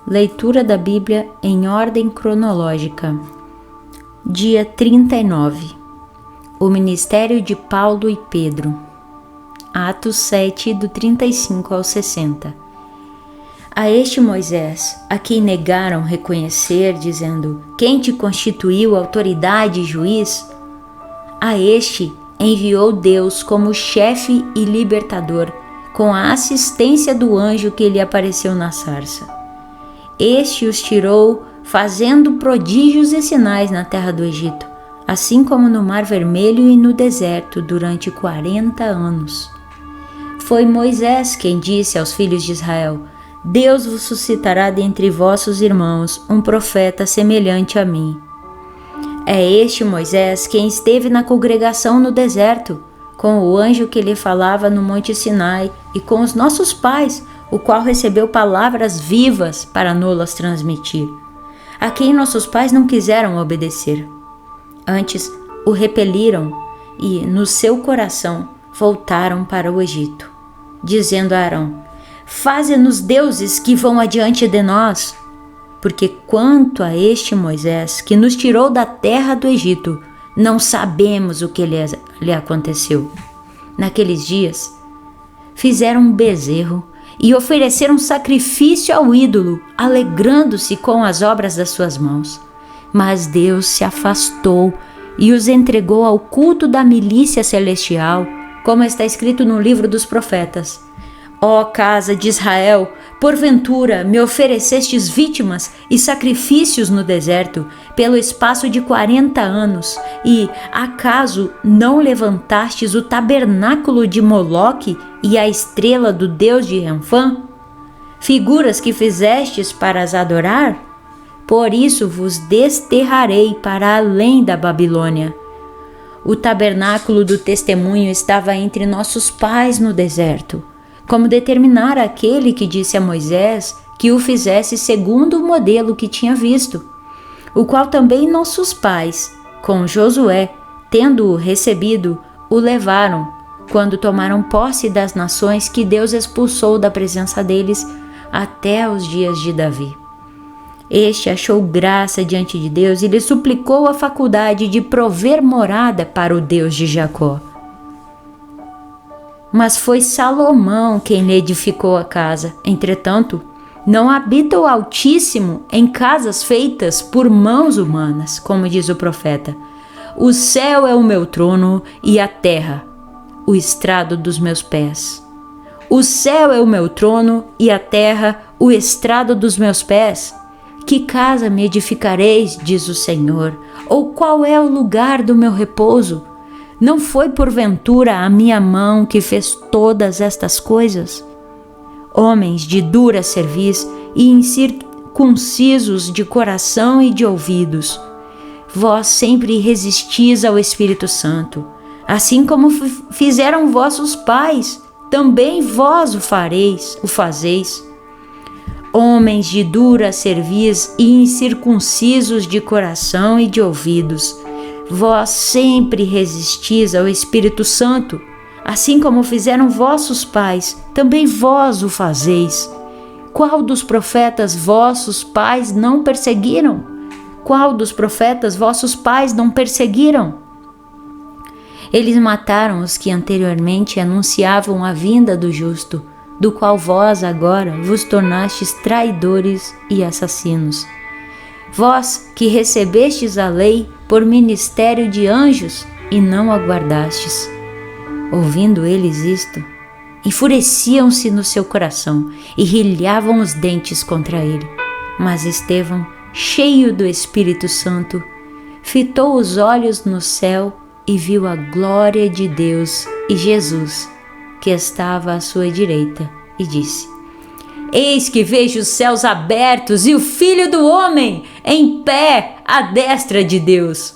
Leitura da Bíblia em ordem cronológica. Dia 39. O ministério de Paulo e Pedro. Atos 7, do 35 ao 60. A este Moisés, a quem negaram reconhecer, dizendo: quem te constituiu autoridade e juiz? A este enviou Deus como chefe e libertador, com a assistência do anjo que lhe apareceu na sarça. Este os tirou, fazendo prodígios e sinais na terra do Egito, assim como no Mar Vermelho e no deserto, durante 40 anos. Foi Moisés quem disse aos filhos de Israel: Deus vos suscitará dentre vossos irmãos um profeta semelhante a mim. É este Moisés quem esteve na congregação no deserto, com o anjo que lhe falava no monte Sinai, e com os nossos pais, o qual recebeu palavras vivas para nolas transmitir, a quem nossos pais não quiseram obedecer. Antes o repeliram e, no seu coração, voltaram para o Egito, dizendo a Arão: faze-nos deuses que vão adiante de nós. Porque quanto a este Moisés, que nos tirou da terra do Egito, não sabemos o que lhe aconteceu. Naqueles dias, fizeram um bezerro e ofereceram sacrifício ao ídolo, alegrando-se com as obras das suas mãos. Mas Deus se afastou e os entregou ao culto da milícia celestial, como está escrito no livro dos profetas: ó casa de Israel, porventura me oferecestes vítimas e sacrifícios no deserto, pelo espaço de 40 anos, e acaso não levantastes o tabernáculo de Moloque e a estrela do deus de Renfã? Figuras que fizestes para as adorar? Por isso vos desterrarei para além da Babilônia. O tabernáculo do testemunho estava entre nossos pais no deserto, como determinara aquele que disse a Moisés que o fizesse segundo o modelo que tinha visto, o qual também nossos pais, com Josué, tendo-o recebido, o levaram, quando tomaram posse das nações que Deus expulsou da presença deles até os dias de Davi. Este achou graça diante de Deus e lhe suplicou a faculdade de prover morada para o Deus de Jacó. Mas foi Salomão quem lhe edificou a casa. Entretanto, não habita o Altíssimo em casas feitas por mãos humanas, como diz o profeta: o céu é o meu trono e a terra, o estrado dos meus pés. O céu é o meu trono e a terra, o estrado dos meus pés. Que casa me edificareis, diz o Senhor? Ou qual é o lugar do meu repouso? Não foi porventura a minha mão que fez todas estas coisas? Homens de dura cerviz e incircuncisos de coração e de ouvidos, vós sempre resistis ao Espírito Santo, assim como fizeram vossos pais, também vós o fazeis. Homens de dura cerviz e incircuncisos de coração e de ouvidos, vós sempre resistis ao Espírito Santo, assim como fizeram vossos pais, também vós o fazeis. Qual dos profetas vossos pais não perseguiram? Qual dos profetas vossos pais não perseguiram? Eles mataram os que anteriormente anunciavam a vinda do justo, do qual vós agora vos tornastes traidores e assassinos. Vós que recebestes a lei por ministério de anjos e não aguardastes. Ouvindo eles isto, enfureciam-se no seu coração e rilhavam os dentes contra ele. Mas Estevão, cheio do Espírito Santo, fitou os olhos no céu e viu a glória de Deus e Jesus, que estava à sua direita, e disse: eis que vejo os céus abertos e o Filho do Homem em pé à destra de Deus.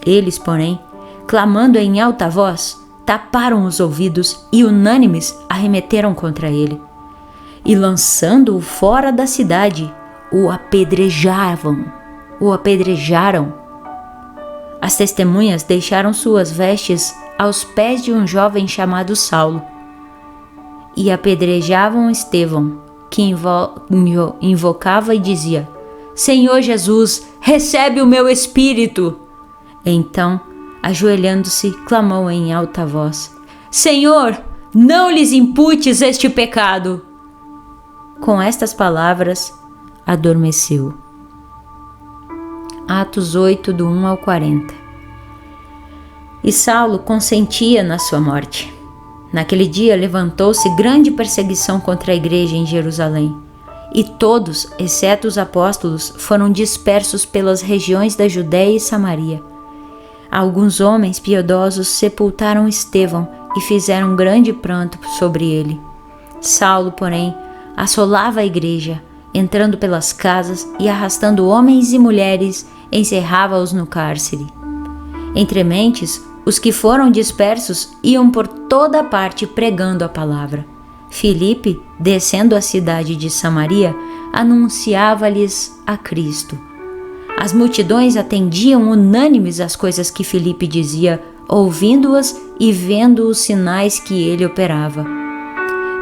Eles, porém, clamando em alta voz, taparam os ouvidos e unânimes arremeteram contra ele. E lançando-o fora da cidade, o apedrejaram. As testemunhas deixaram suas vestes aos pés de um jovem chamado Saulo e apedrejavam Estevão que invocava e dizia: Senhor Jesus, recebe o meu espírito. Então, ajoelhando-se, clamou em alta voz: Senhor, não lhes imputes este pecado. Com estas palavras, adormeceu. Atos 8, do 1 ao 40. E Saulo consentia na sua morte. Naquele dia levantou-se grande perseguição contra a igreja em Jerusalém, e todos, exceto os apóstolos, foram dispersos pelas regiões da Judéia e Samaria. Alguns homens piedosos sepultaram Estevão e fizeram grande pranto sobre ele. Saulo, porém, assolava a igreja, entrando pelas casas e arrastando homens e mulheres, encerrava-os no cárcere. Entre mentes, os que foram dispersos iam por toda parte pregando a palavra. Filipe, descendo a cidade de Samaria, anunciava-lhes a Cristo. As multidões atendiam unânimes às coisas que Filipe dizia, ouvindo-as e vendo os sinais que ele operava.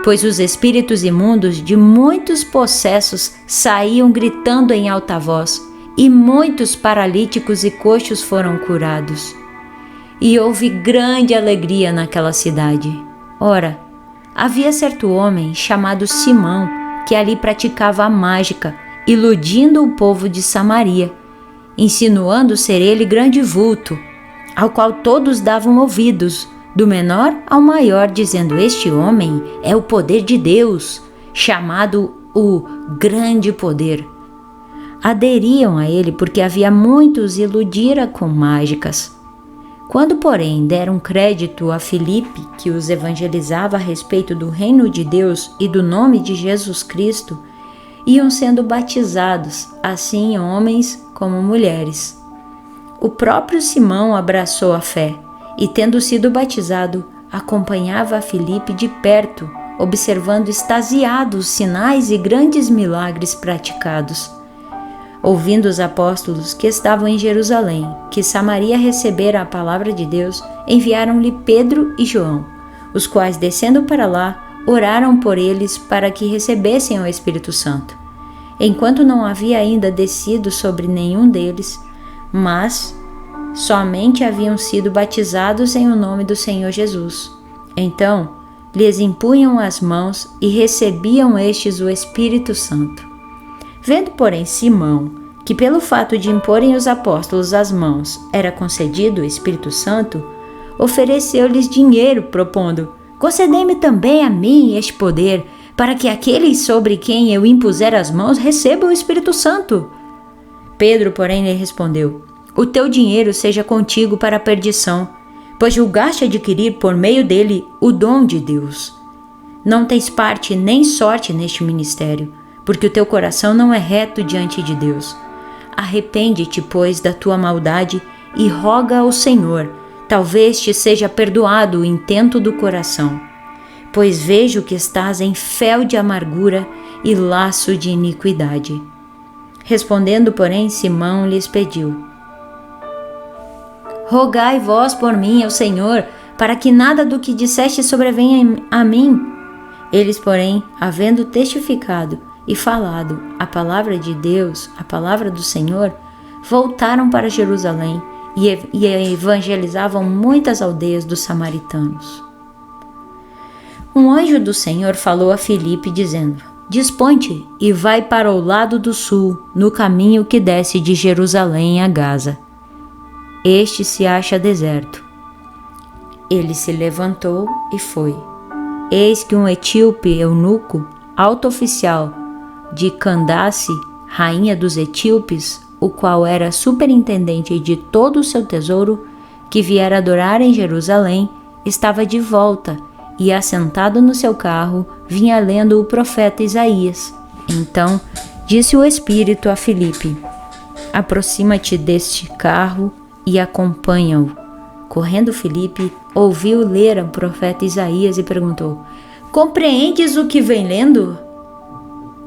Pois os espíritos imundos de muitos possessos saíam gritando em alta voz, e muitos paralíticos e coxos foram curados. E houve grande alegria naquela cidade. Ora, havia certo homem chamado Simão, que ali praticava a mágica, iludindo o povo de Samaria, insinuando ser ele grande vulto, ao qual todos davam ouvidos, do menor ao maior, dizendo: Este homem é o poder de Deus, chamado o Grande Poder. Aderiam a ele porque havia muitos iludira com mágicas. Quando, porém, deram crédito a Filipe, que os evangelizava a respeito do reino de Deus e do nome de Jesus Cristo, iam sendo batizados, assim homens como mulheres. O próprio Simão abraçou a fé e, tendo sido batizado, acompanhava a Filipe de perto, observando extasiado os sinais e grandes milagres praticados. Ouvindo os apóstolos que estavam em Jerusalém, que Samaria recebera a palavra de Deus, enviaram-lhe Pedro e João, os quais, descendo para lá, oraram por eles para que recebessem o Espírito Santo, enquanto não havia ainda descido sobre nenhum deles, mas somente haviam sido batizados em o nome do Senhor Jesus. Então, lhes impunham as mãos e recebiam estes o Espírito Santo. Vendo, porém, Simão, que pelo fato de imporem os apóstolos as mãos era concedido o Espírito Santo, ofereceu-lhes dinheiro, propondo: Concedei-me também a mim este poder, para que aqueles sobre quem eu impuser as mãos recebam o Espírito Santo. Pedro, porém, lhe respondeu: O teu dinheiro seja contigo para a perdição, pois julgaste adquirir por meio dele o dom de Deus. Não tens parte nem sorte neste ministério, porque o teu coração não é reto diante de Deus. Arrepende-te, pois, da tua maldade e roga ao Senhor, talvez te seja perdoado o intento do coração. Pois vejo que estás em fel de amargura e laço de iniquidade. Respondendo, porém, Simão lhes pediu: Rogai vós por mim ao Senhor, para que nada do que disseste sobrevenha a mim. Eles, porém, havendo testificado e falado a palavra de Deus, a palavra do Senhor, voltaram para Jerusalém e evangelizavam muitas aldeias dos samaritanos. Um anjo do Senhor falou a Filipe, dizendo: Dispõe-te e vai para o lado do sul, no caminho que desce de Jerusalém a Gaza. Este se acha deserto. Ele se levantou e foi. Eis que um etíope eunuco, alto oficial de Candace, rainha dos etíopes, o qual era superintendente de todo o seu tesouro, que viera adorar em Jerusalém, estava de volta e, assentado no seu carro, vinha lendo o profeta Isaías. Então disse o Espírito a Filipe: Aproxima-te deste carro e acompanha-o. Correndo Filipe, ouviu ler o profeta Isaías e perguntou: Compreendes o que vem lendo?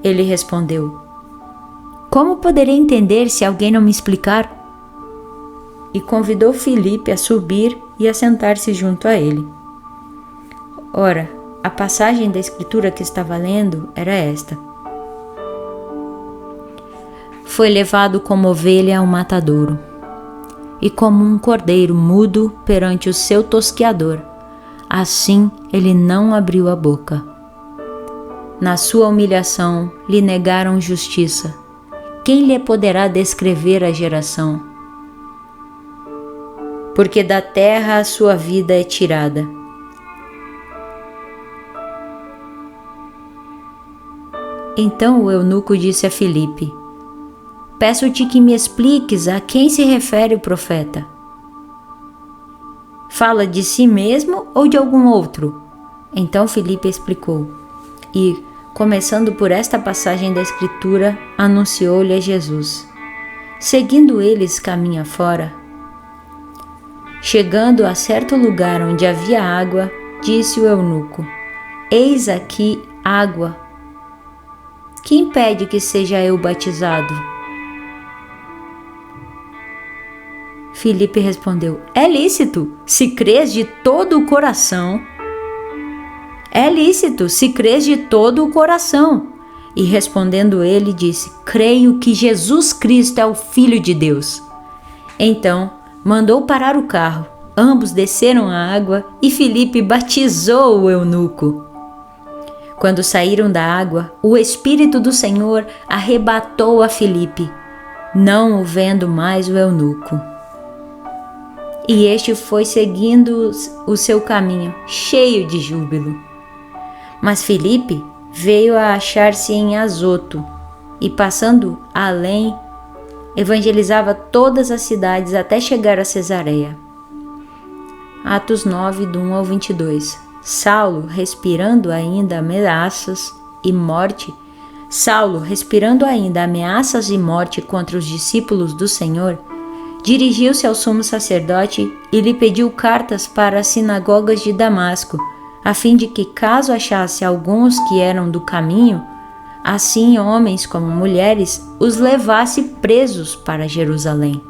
Ele respondeu: Como poderei entender se alguém não me explicar? E convidou Filipe a subir e a sentar-se junto a ele. Ora, a passagem da escritura que estava lendo era esta: foi levado como ovelha ao matadouro, e como um cordeiro mudo perante o seu tosqueador, assim ele não abriu a boca. Na sua humilhação lhe negaram justiça. Quem lhe poderá descrever a geração? Porque da terra a sua vida é tirada. Então o eunuco disse a Filipe: peço-te que me expliques a quem se refere o profeta. Fala de si mesmo ou de algum outro? Então Filipe explicou, e, começando por esta passagem da Escritura, anunciou-lhe a Jesus. Seguindo eles caminho afora, chegando a certo lugar onde havia água, disse o eunuco: eis aqui água. Que impede que seja eu batizado? Filipe respondeu: é lícito, se crês de todo o coração. É lícito, se crês de todo o coração. E respondendo ele, disse: creio que Jesus Cristo é o Filho de Deus. Então mandou parar o carro. Ambos desceram à água e Filipe batizou o eunuco. Quando saíram da água, o Espírito do Senhor arrebatou a Filipe, não o vendo mais o eunuco. E este foi seguindo o seu caminho, cheio de júbilo. Mas Filipe veio a achar-se em Azoto, e passando além, evangelizava todas as cidades até chegar a Cesareia. Atos 9, do 1 ao 22. Saulo, respirando ainda ameaças e morte contra os discípulos do Senhor, dirigiu-se ao sumo sacerdote e lhe pediu cartas para as sinagogas de Damasco, a fim de que, caso achasse alguns que eram do caminho, assim homens como mulheres, os levasse presos para Jerusalém.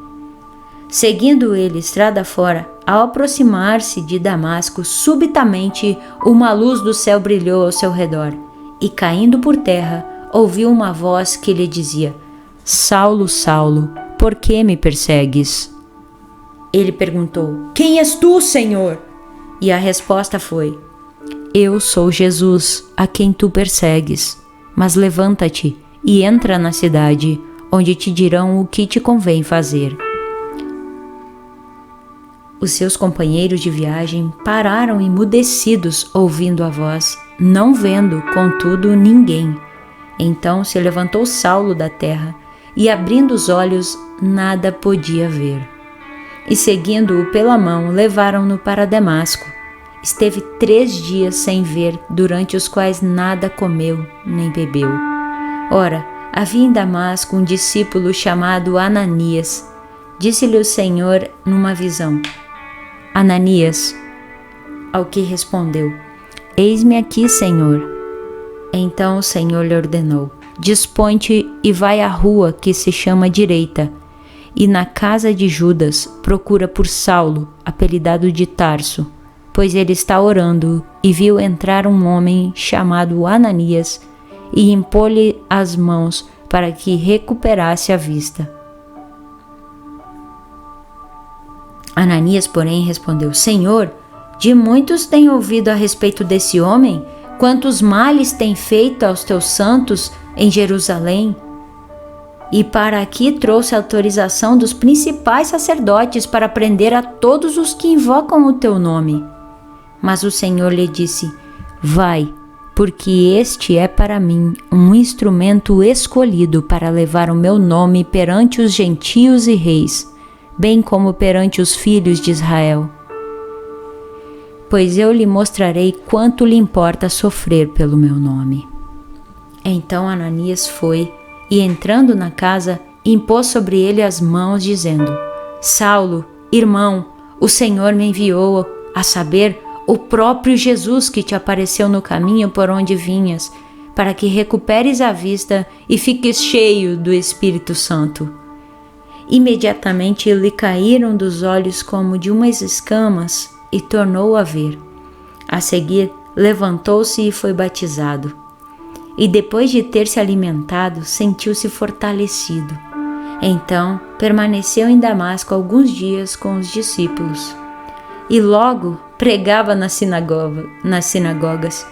Seguindo ele estrada fora, ao aproximar-se de Damasco, subitamente uma luz do céu brilhou ao seu redor, e caindo por terra, ouviu uma voz que lhe dizia: Saulo, Saulo, por que me persegues? Ele perguntou: Quem és tu, Senhor? E a resposta foi: Eu sou Jesus, a quem tu persegues. Mas levanta-te e entra na cidade, onde te dirão o que te convém fazer. Os seus companheiros de viagem pararam emudecidos ouvindo a voz, não vendo, contudo, ninguém. Então se levantou Saulo da terra, e abrindo os olhos, nada podia ver. E seguindo-o pela mão, levaram-no para Damasco. Esteve 3 dias sem ver, durante os quais nada comeu nem bebeu. Ora, havia em Damasco um discípulo chamado Ananias. Disse-lhe o Senhor numa visão: Ananias. Ao que respondeu: Eis-me aqui, Senhor. Então o Senhor lhe ordenou: Dispõe-te e vai à rua que se chama Direita, e na casa de Judas procura por Saulo, apelidado de Tarso, pois ele está orando, e viu entrar um homem chamado Ananias, e impôs-lhe as mãos para que recuperasse a vista. Ananias, porém, respondeu: Senhor, de muitos tenho ouvido a respeito desse homem, quantos males tem feito aos teus santos em Jerusalém. E para aqui trouxe autorização dos principais sacerdotes para prender a todos os que invocam o teu nome. Mas o Senhor lhe disse: Vai, porque este é para mim um instrumento escolhido para levar o meu nome perante os gentios e reis, bem como perante os filhos de Israel. Pois eu lhe mostrarei quanto lhe importa sofrer pelo meu nome. Então Ananias foi, e entrando na casa, impôs sobre ele as mãos, dizendo: Saulo, irmão, o Senhor me enviou, a saber, o próprio Jesus que te apareceu no caminho por onde vinhas, para que recuperes a vista e fiques cheio do Espírito Santo. Imediatamente lhe caíram dos olhos como de umas escamas e tornou a ver. A seguir, levantou-se e foi batizado. E depois de ter se alimentado, sentiu-se fortalecido. Então permaneceu em Damasco alguns dias com os discípulos. E logo pregava nas sinagogas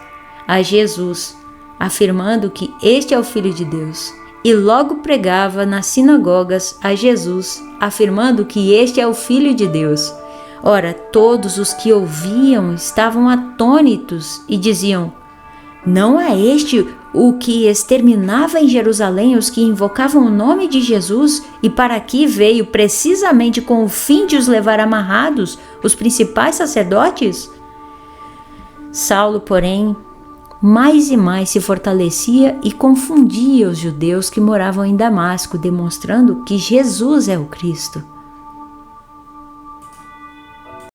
a Jesus, afirmando que este é o Filho de Deus. E logo pregava nas sinagogas a Jesus, afirmando que este é o Filho de Deus. Ora, todos os que ouviam estavam atônitos e diziam: não é este o que exterminava em Jerusalém os que invocavam o nome de Jesus e para aqui veio precisamente com o fim de os levar amarrados, os principais sacerdotes? Saulo, porém, mais e mais se fortalecia e confundia os judeus que moravam em Damasco, demonstrando que Jesus é o Cristo.